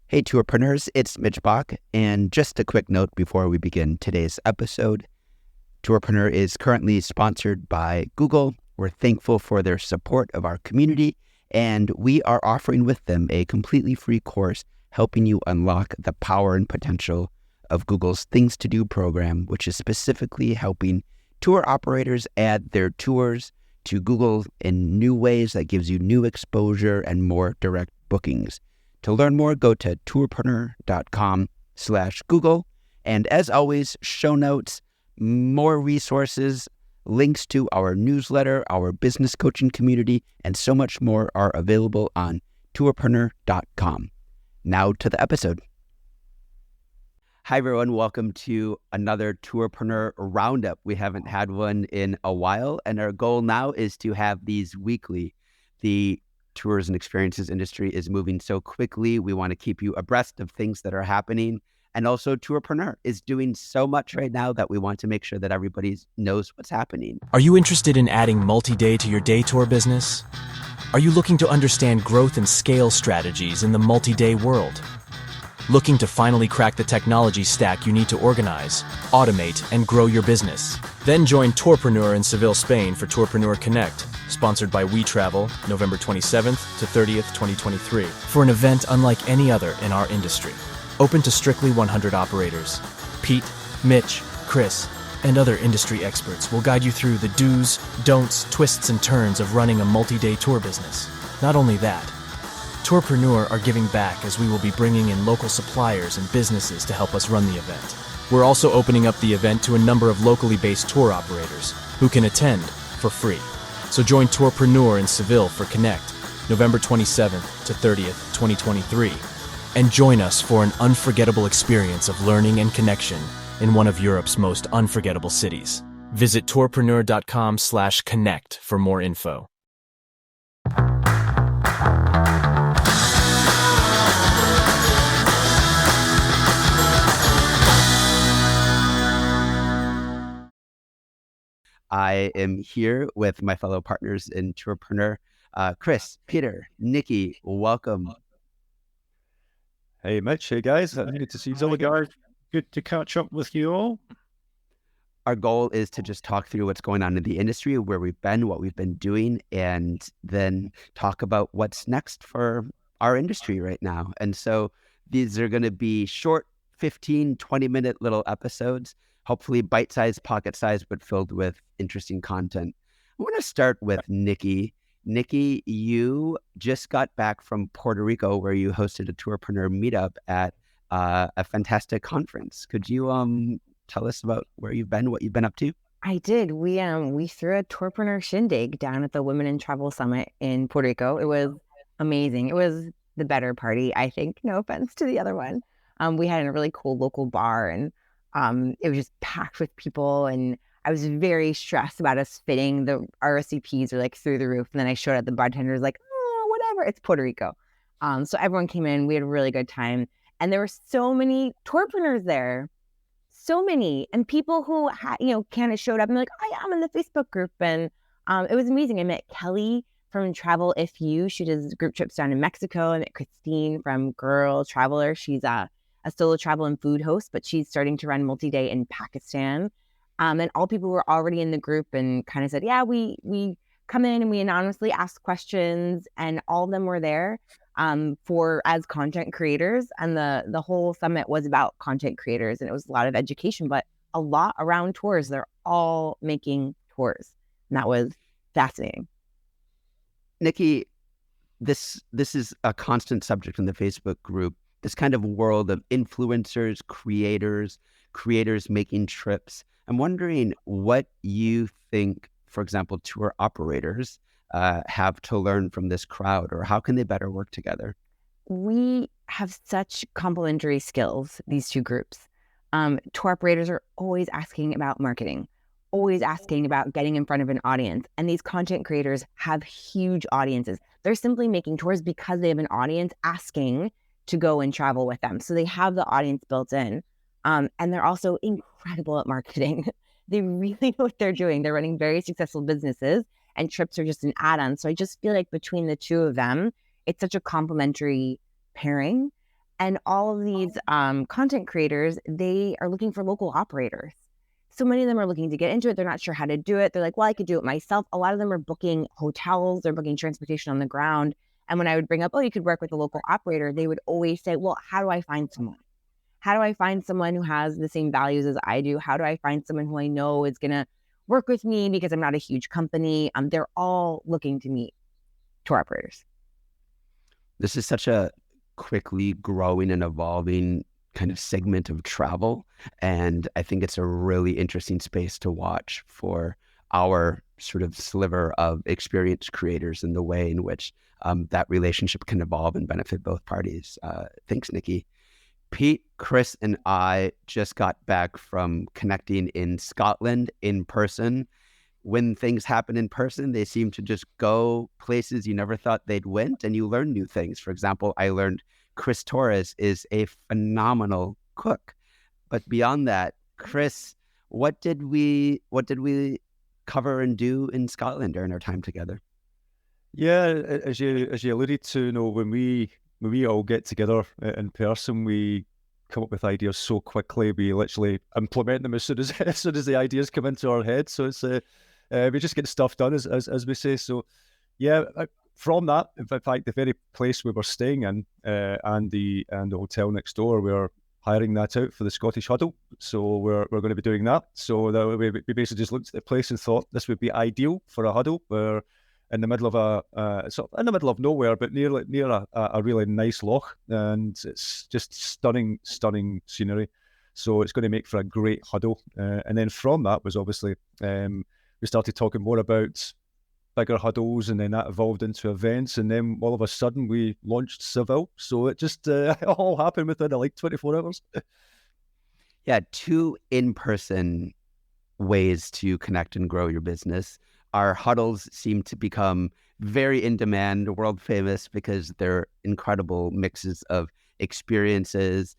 Hey, Tourpreneurs, it's Mitch, and just a quick note before we begin today's episode. Tourpreneur is currently sponsored by Google. We're thankful for their support of our community, and we are offering with them a completely free course helping you unlock the power and potential of Google's Things to Do program, which is specifically helping tour operators add their tours to Google in new ways that gives you new exposure and more direct bookings. To learn more, go to tourpreneur.com/Google. And as always, show notes, more resources, links to our newsletter, our business coaching community, and so much more are available on tourpreneur.com. Now to the episode. Hi, everyone. Welcome to another Tourpreneur Roundup. We haven't had one in a while, and our goal now is to have these weekly. The tours and experiences industry is moving so quickly. We want to keep you abreast of things that are happening. And also Tourpreneur is doing so much right now that we want to make sure that everybody knows what's happening. Are you interested in adding multi-day to your day tour business? Are you looking to understand growth and scale strategies in the multi-day world? Looking to finally crack the technology stack you need to organize, automate, and grow your business? Then join Tourpreneur in Seville, Spain for Tourpreneur Connect, sponsored by We Travel, November 27th to 30th, 2023, for an event unlike any other in our industry. Open to strictly 100 operators. Pete, Mitch, Chris, and other industry experts will guide you through the do's, don'ts, twists, and turns of running a multi-day tour business. Not only that, Tourpreneur are giving back as we will be bringing in local suppliers and businesses to help us run the event. We're also opening up the event to a number of locally based tour operators who can attend for free. So join Tourpreneur in Seville for Connect, November 27th to 30th, 2023, and join us for an unforgettable experience of learning and connection in one of Europe's most unforgettable cities. Visit tourpreneur.com/connect for more info. I am here with my fellow partners in Tourpreneur, Chris, Peter, Nikki, welcome. Hey, Mitch. Hey, guys. Good to see you all, guys. Good to catch up with you all. Our goal is to just talk through what's going on in the industry, where we've been, what we've been doing, and then talk about what's next for our industry right now. And so these are going to be short 15, 20-minute little episodes, hopefully bite-sized, pocket-sized, but filled with interesting content. I want to start with Nikki. Nikki, you just got back from Puerto Rico, where you hosted a Tourpreneur meetup at a fantastic conference. Could you tell us about where you've been, what you've been up to? I did. We threw a Tourpreneur shindig down at the Women in Travel Summit in Puerto Rico. It was amazing. It was the better party, I think. No offense to the other one. We had a really cool local bar, and it was just packed with people, and I was very stressed about us fitting. The RSVPs are like through the roof, and then I showed up, the bartender was like, oh, whatever, it's Puerto Rico. So everyone came in, we had a really good time, and there were so many Tourpreneurs there, so many, and people who kind of showed up and like, I'm in the Facebook group, and it was amazing. I met Kelly from Travel If You. She does group trips down in Mexico. I met Christine from Girl Traveler. She's a solo travel and food host, but she's starting to run multi-day in Pakistan. And all people were already in the group and kind of said, yeah, we come in and we anonymously ask questions, and all of them were there as content creators. And the whole summit was about content creators, and it was a lot of education, but a lot around tours. They're all making tours, and that was fascinating. Nikki, this is a constant subject in the Facebook group, this kind of world of influencers, creators making trips. I'm wondering what you think, for example, tour operators have to learn from this crowd, or how can they better work together? We have such complementary skills, these two groups. Tour operators are always asking about marketing, always asking about getting in front of an audience. And these content creators have huge audiences. They're simply making tours because they have an audience asking to go and travel with them. So they have the audience built in. And they're also incredible at marketing. They really know what they're doing. They're running very successful businesses, and trips are just an add-on. So I just feel like between the two of them, it's such a complementary pairing. And all of these content creators, they are looking for local operators. So many of them are looking to get into it. They're not sure how to do it. They're like, well, I could do it myself. A lot of them are booking hotels. They're booking transportation on the ground. And when I would bring up, oh, you could work with a local operator, they would always say, well, how do I find someone? How do I find someone who has the same values as I do? How do I find someone who I know is going to work with me because I'm not a huge company? They're all looking to meet tour operators. This is such a quickly growing and evolving kind of segment of travel. And I think it's a really interesting space to watch for our sort of sliver of experience creators and the way in which that relationship can evolve and benefit both parties. Thanks, Nikki. Pete, Chris, and I just got back from connecting in Scotland in person. When things happen in person, they seem to just go places you never thought they'd went, and you learn new things. For example, I learned Chris Torres is a phenomenal cook. But beyond that, Chris, what did we cover and do in Scotland during our time together? Yeah, as you alluded to, when we all get together in person, we come up with ideas so quickly. We literally implement them as soon as the ideas come into our head. So it's we just get stuff done, as we say. So yeah, from that, in fact, the very place we were staying in and the hotel next door, we're hiring that out for the Scottish Huddle. So we're going to be doing that. So that we basically just looked at the place and thought this would be ideal for a huddle. We're in the middle of in the middle of nowhere, but near a really nice loch, and it's just stunning scenery. So it's going to make for a great huddle. And then from that was obviously we started talking more about bigger huddles, and then that evolved into events, and then all of a sudden we launched Seville. So it just all happened within like 24 hours. Yeah, two in-person ways to connect and grow your business. Our huddles seem to become very in demand, world famous, because they're incredible mixes of experiences,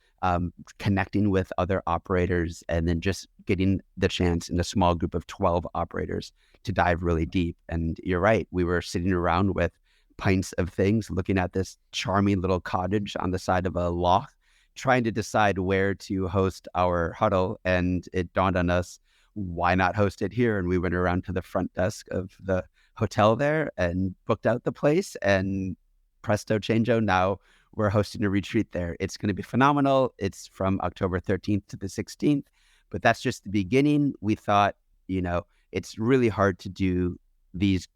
connecting with other operators, and then just getting the chance in a small group of 12 operators to dive really deep. And you're right, we were sitting around with pints of things, looking at this charming little cottage on the side of a loch, trying to decide where to host our huddle. And it dawned on us, why not host it here? And we went around to the front desk of the hotel there and booked out the place, and presto changeo, now we're hosting a retreat there. It's going to be phenomenal. It's from October 13th to the 16th, but that's just the beginning. We thought, it's really hard to do these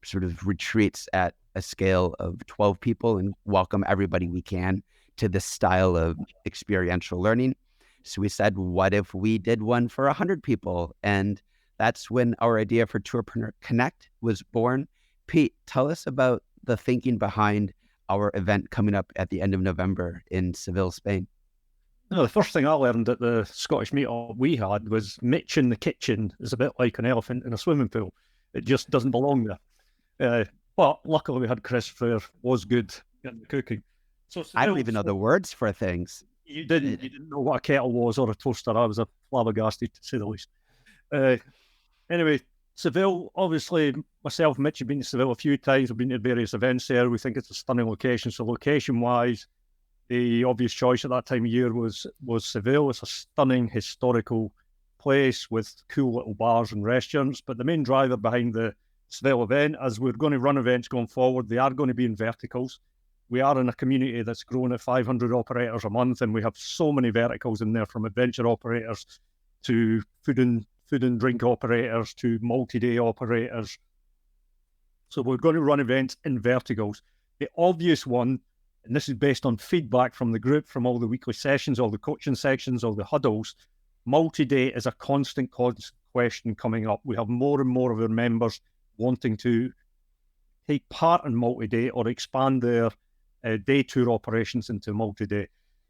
sort of retreats at a scale of 12 people and welcome everybody we can to this style of experiential learning. So we said, what if we did one for 100 people? And that's when our idea for Tourpreneur Connect was born. Pete, tell us about the thinking behind our event coming up at the end of November in Seville, Spain. The first thing I learned at the Scottish meetup we had was Mitch in the kitchen is a bit like an elephant in a swimming pool. It just doesn't belong there. But luckily we had Chris who was good at the cooking. So I don't even know the words for things. You didn't know what a kettle was or a toaster. I was a flabbergasted, to say the least. Anyway, Seville, obviously, myself and Mitch have been to Seville a few times. We've been to various events there. We think it's a stunning location. So location-wise, the obvious choice at that time of year was Seville. It's a stunning historical place with cool little bars and restaurants. But the main driver behind the Seville event, as we're going to run events going forward, they are going to be in verticals. We are in a community that's grown at 500 operators a month, and we have so many verticals in there, from adventure operators to food and drink operators to multi-day operators. So we're going to run events in verticals. The obvious one, and this is based on feedback from the group, from all the weekly sessions, all the coaching sections, all the huddles, multi-day is a constant question coming up. We have more and more of our members wanting to take part in multi-day or expand their day tour operations into multi-day.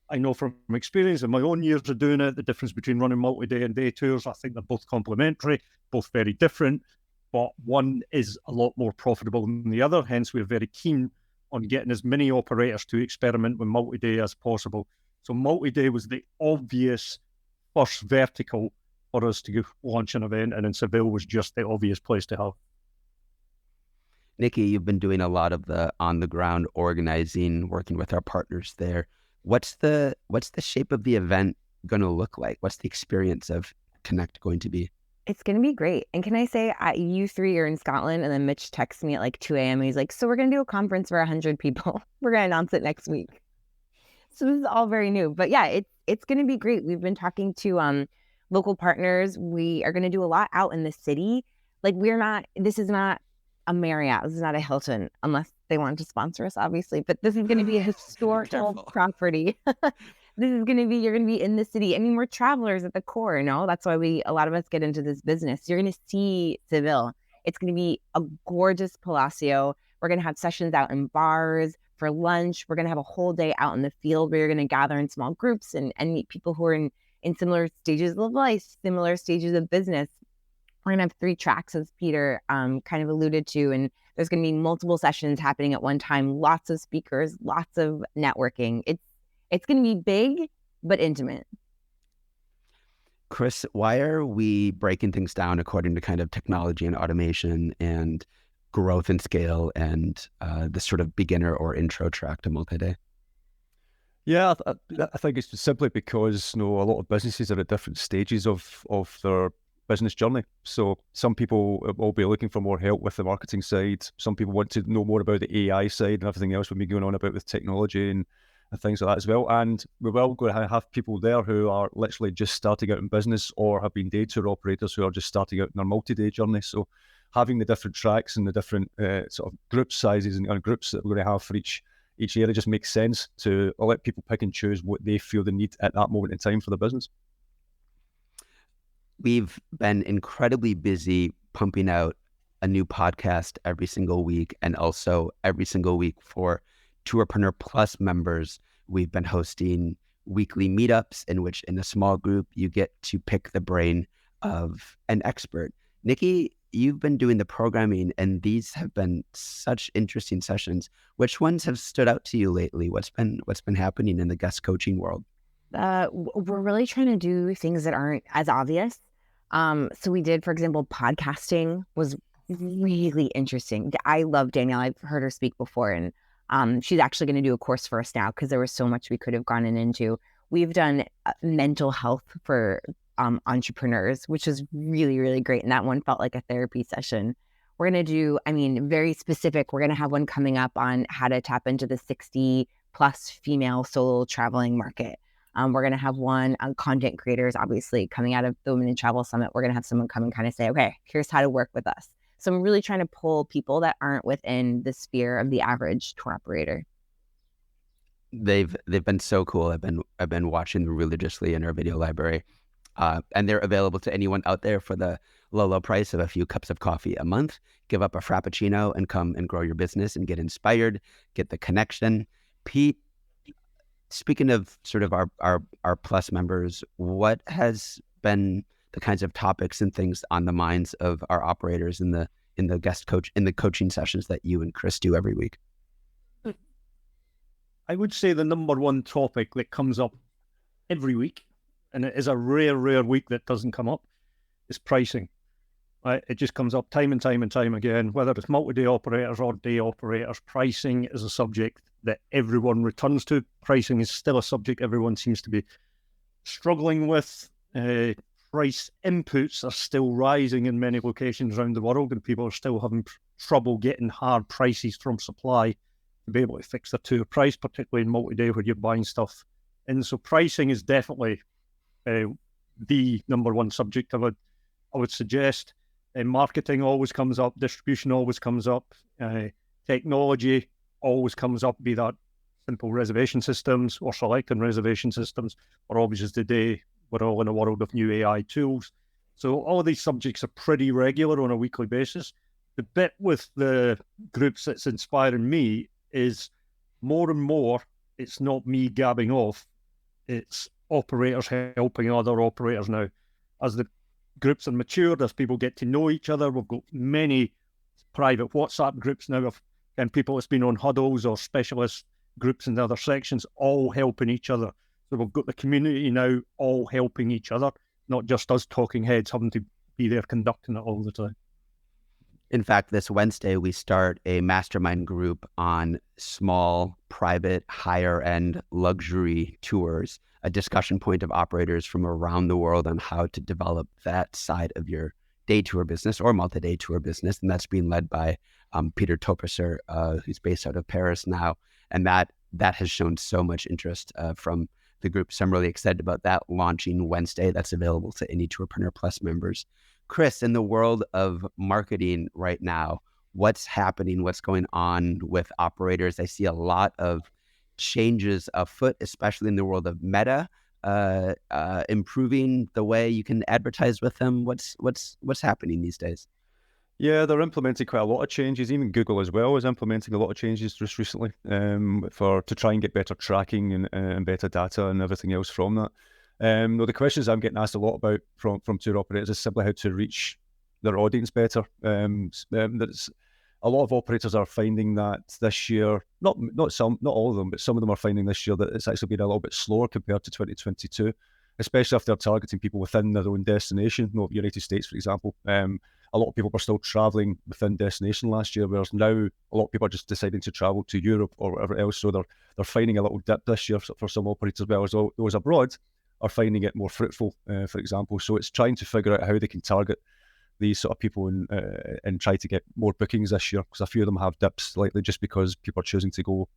I know from experience in my own years of doing it, the difference between running multi-day and day tours, I think they're both complementary, both very different, but one is a lot more profitable than the other. Hence, we're very keen on getting as many operators to experiment with multi-day as possible. So multi-day was the obvious first vertical for us to launch an event, and in Seville was just the obvious place to have. Nikki, you've been doing a lot of the on-the-ground organizing, working with our partners there. What's the shape of the event going to look like? What's the experience of Connect going to be? It's going to be great. And can I say, you three are in Scotland, and then Mitch texts me at like 2 a.m. and he's like, so we're going to do a conference for 100 people. We're going to announce it next week. So this is all very new. But yeah, it's going to be great. We've been talking to local partners. We are going to do a lot out in the city. Like this is not a Marriott. This is not a Hilton, unless they want to sponsor us, obviously. But this is going to be a historical property. You're going to be in the city. I mean, we're travelers at the core, That's why a lot of us get into this business. You're going to see Seville. It's going to be a gorgeous Palacio. We're going to have sessions out in bars for lunch. We're going to have a whole day out in the field where you're going to gather in small groups and meet people who are in similar stages of life, similar stages of business. We're going to have 3 tracks, as Peter kind of alluded to, and there's going to be multiple sessions happening at one time, lots of speakers, lots of networking. It's going to be big, but intimate. Chris, why are we breaking things down according to kind of technology and automation and growth and scale and the sort of beginner or intro track to multi-day? Yeah, I think it's simply because a lot of businesses are at different stages of their business journey. So some people will be looking for more help with the marketing side. Some people want to know more about the AI side and everything else we've been going on about with technology and things like that as well. And we will going to have people there who are literally just starting out in business or have been day tour operators who are just starting out in their multi-day journey. So having the different tracks and the different sort of group sizes and groups that we're going to have for each area just makes sense to let people pick and choose what they feel they need at that moment in time for the business. We've been incredibly busy pumping out a new podcast every single week, and also every single week for Tourpreneur Plus members, we've been hosting weekly meetups in which, in a small group, you get to pick the brain of an expert. Nikki, you've been doing the programming, and these have been such interesting sessions. Which ones have stood out to you lately? What's been happening in the guest coaching world? We're really trying to do things that aren't as obvious. So we did, for example, podcasting was really interesting. I love Danielle. I've heard her speak before, and she's actually going to do a course for us now because there was so much we could have gone into. We've done mental health for entrepreneurs, which is really, really great. And that one felt like a therapy session. We're going to do, very specific. We're going to have one coming up on how to tap into the 60 plus female solo traveling market. We're going to have one on content creators, obviously coming out of the Women in Travel Summit. We're going to have someone come and kind of say, okay, here's how to work with us. So I'm really trying to pull people that aren't within the sphere of the average tour operator. They've been so cool. I've been watching them religiously in our video library, and they're available to anyone out there for the low price of a few cups of coffee a month. Give up a frappuccino and come and grow your business and get inspired, get the connection. Pete, speaking of sort of our plus members, what has been the kinds of topics and things on the minds of our operators in the coaching sessions that you and Chris do every week? I would say the number one topic that comes up every week, and it is a rare week that doesn't come up, is pricing. It just comes up time and time again, whether it's multi-day operators or day operators. Pricing is a subject that everyone returns to. Pricing is still a subject everyone seems to be struggling with. Price inputs are still rising in many locations around the world, and people are still having trouble getting hard prices from supply to be able to fix their tour price, particularly in multi-day where you're buying stuff. And so pricing is definitely the number one subject. I would suggest marketing always comes up, distribution always comes up, technology always comes up, be that simple reservation systems or selecting reservation systems, or obviously today we're all in a world of new AI tools. So all of these subjects are pretty regular on a weekly basis. The bit with the groups that's inspiring me is more and more, it's not me gabbing off, it's operators helping other operators now. As the groups are matured, as people get to know each other, we've got many private WhatsApp groups now and people that's been on huddles or specialist groups in the other sections, all helping each other. So we've got the community now all helping each other, not just us talking heads having to be there conducting it all the time. In fact, this Wednesday, we start a mastermind group on small, private, higher-end luxury tours, a discussion point of operators from around the world on how to develop that side of your day tour business or multi-day tour business. And that's being led by Peter Toperser, who's based out of Paris now. And that has shown so much interest from the group. So I'm really excited about that launching Wednesday. That's available to any Tourpreneur Plus members. Chris, in the world of marketing right now, what's happening? What's going on with operators? I see a lot of changes afoot, especially in the world of Meta, improving the way you can advertise with them. What's happening these days? Yeah, they're implementing quite a lot of changes. Even Google as well is implementing a lot of changes just recently to try and get better tracking and better data and everything else from that. The questions I'm getting asked a lot about from tour operators is simply how to reach their audience better. There's a lot of operators are finding that this year, not all of them, but some of them are finding this year that it's actually been a little bit slower compared to 2022, especially if they're targeting people within their own destination. United States, for example. A lot of people were still traveling within destination last year, whereas now a lot of people are just deciding to travel to Europe or whatever else. So they're finding a little dip this year for some operators, whereas those abroad are finding it more fruitful, for example. So it's trying to figure out how they can target these sort of people and try to get more bookings this year, because a few of them have dips slightly just because people are choosing to go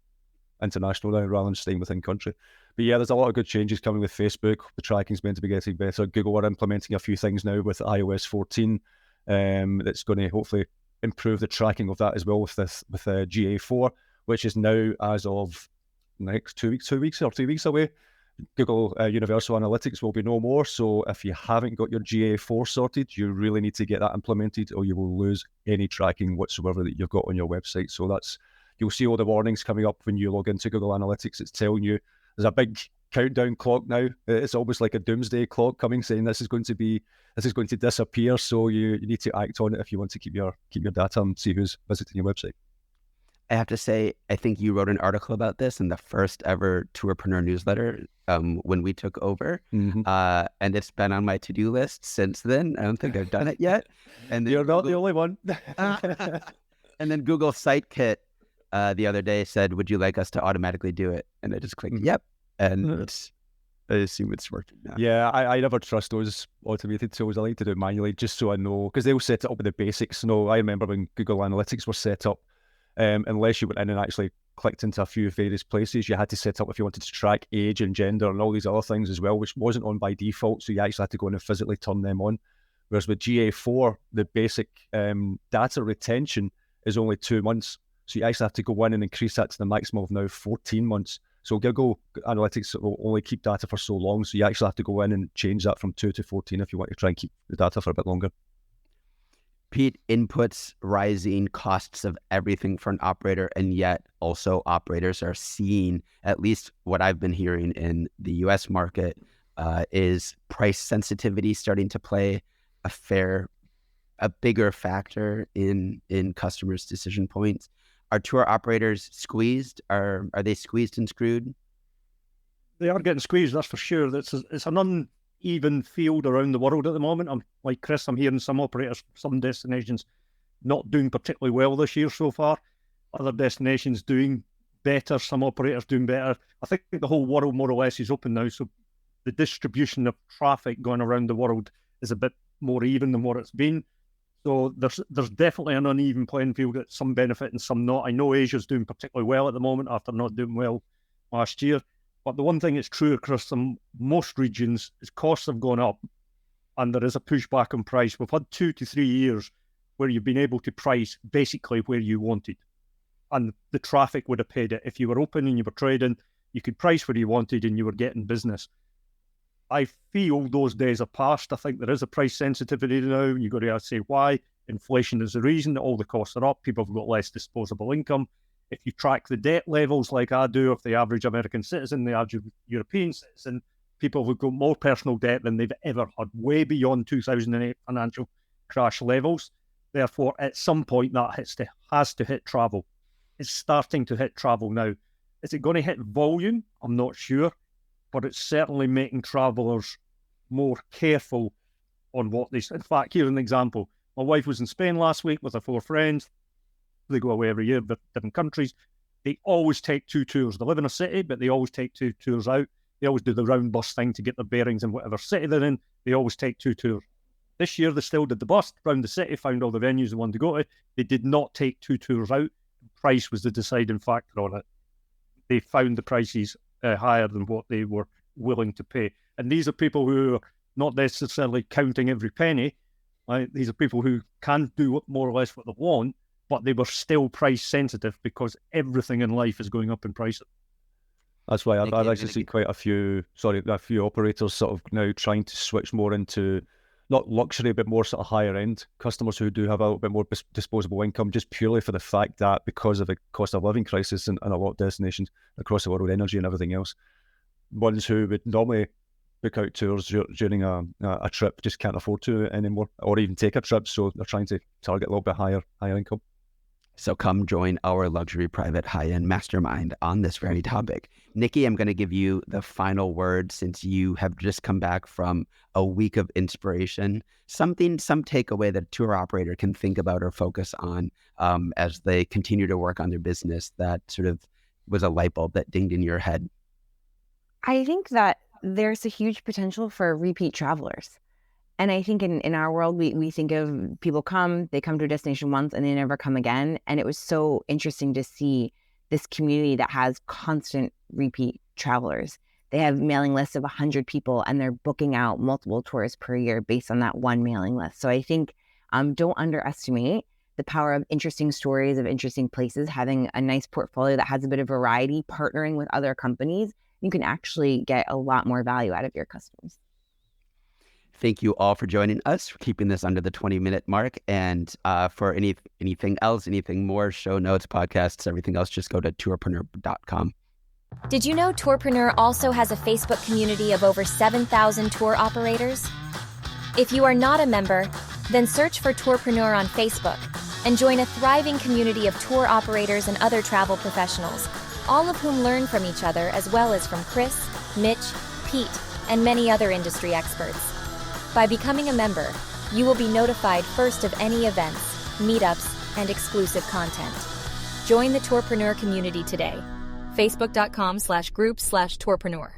international now rather than staying within country. But yeah, there's a lot of good changes coming with Facebook. The tracking's meant to be getting better. Google are implementing a few things now with iOS 14 that's going to hopefully improve the tracking of that as well with GA4, which is now, as of next 2 weeks or 3 weeks away. Google Universal Analytics will be no more. So if you haven't got your GA4 sorted, you really need to get that implemented, or you will lose any tracking whatsoever that you've got on your website. So you'll see all the warnings coming up when you log into Google Analytics. It's telling you there's a big countdown clock now. It's almost like a doomsday clock coming, saying this is going to disappear. So you need to act on it if you want to keep your data and see who's visiting your website. I have to say, I think you wrote an article about this in the first ever Tourpreneur newsletter when we took over. Mm-hmm. And it's been on my to-do list since then. I don't think I've done it yet. And You're not the only one. And then Google Sitekit the other day said, would you like us to automatically do it? And I just clicked, yep. And I assume it's working now. Yeah, I never trust those automated tools. I like to do it manually just so I know, because they'll set it up with the basics. No, I remember when Google Analytics was set up, unless you went in and actually clicked into a few various places, you had to set up if you wanted to track age and gender and all these other things as well, which wasn't on by default. So you actually had to go in and physically turn them on. Whereas with GA4, the basic data retention is only 2 months. So you actually have to go in and increase that to the maximum of now 14 months. So Google Analytics will only keep data for so long. So you actually have to go in and change that from 2 to 14 if you want to try and keep the data for a bit longer. Pete, inputs rising, costs of everything for an operator, and yet also operators are seeing, at least what I've been hearing in the US market, is price sensitivity starting to play a bigger factor in customers' decision points. Are tour operators squeezed? Are they squeezed and screwed? They are getting squeezed, that's for sure. It's an uneven field around the world at the moment. I'm like Chris, I'm hearing some operators, some destinations not doing particularly well this year so far. Other destinations doing better, some operators doing better. I think the whole world more or less is open now, so the distribution of traffic going around the world is a bit more even than what it's been. So there's definitely an uneven playing field that some benefit and some not. I know Asia's doing particularly well at the moment after not doing well last year. But the one thing that's true across most regions is costs have gone up and there is a pushback on price. We've had 2 to 3 years where you've been able to price basically where you wanted. And the traffic would have paid it. If you were open and you were trading, you could price where you wanted and you were getting business. I feel those days are past. I think there is a price sensitivity now. You've got to say why. Inflation is the reason that all the costs are up. People have got less disposable income. If you track the debt levels like I do of the average American citizen, the average European citizen, people have got more personal debt than they've ever had, way beyond 2008 financial crash levels. Therefore, at some point, that has to hit travel. It's starting to hit travel now. Is it going to hit volume? I'm not sure. But it's certainly making travellers more careful on what they... In fact, here's an example. My wife was in Spain last week with her 4 friends. They go away every year, but different countries. They always take 2 tours. They live in a city, but they always take 2 tours out. They always do the round bus thing to get their bearings in whatever city they're in. They always take 2 tours. This year, they still did the bus round the city, found all the venues they wanted to go to. They did not take 2 tours out. Price was the deciding factor on it. They found the prices higher than what they were willing to pay. And these are people who are not necessarily counting every penny. Right? These are people who can do more or less what they want, but they were still price sensitive because everything in life is going up in price. That's why I've Nikki, actually seen quite a few operators sort of now trying to switch more into not luxury, but more sort of higher end customers who do have a little bit more disposable income, just purely for the fact that because of the cost of living crisis in a lot of destinations across the world, energy and everything else, ones who would normally book out tours during a trip just can't afford to anymore, or even take a trip, so they're trying to target a little bit higher income. So come join our luxury private high-end mastermind on this very topic. Nikki, I'm going to give you the final word since you have just come back from a week of inspiration. Some takeaway that a tour operator can think about or focus on as they continue to work on their business that sort of was a light bulb that dinged in your head. I think that there's a huge potential for repeat travelers. And I think in our world, we think of people they come to a destination once and they never come again. And it was so interesting to see this community that has constant repeat travelers. They have mailing lists of 100 people and they're booking out multiple tours per year based on that one mailing list. So I think don't underestimate the power of interesting stories of interesting places, having a nice portfolio that has a bit of variety, partnering with other companies. You can actually get a lot more value out of your customers. Thank you all for joining us, for keeping this under the 20-minute mark. And for anything else, anything more, show notes, podcasts, everything else, just go to tourpreneur.com. Did you know Tourpreneur also has a Facebook community of over 7,000 tour operators? If you are not a member, then search for Tourpreneur on Facebook and join a thriving community of tour operators and other travel professionals, all of whom learn from each other as well as from Chris, Mitch, Pete, and many other industry experts. By becoming a member, you will be notified first of any events, meetups, and exclusive content. Join the Tourpreneur community today. Facebook.com/group/Tourpreneur.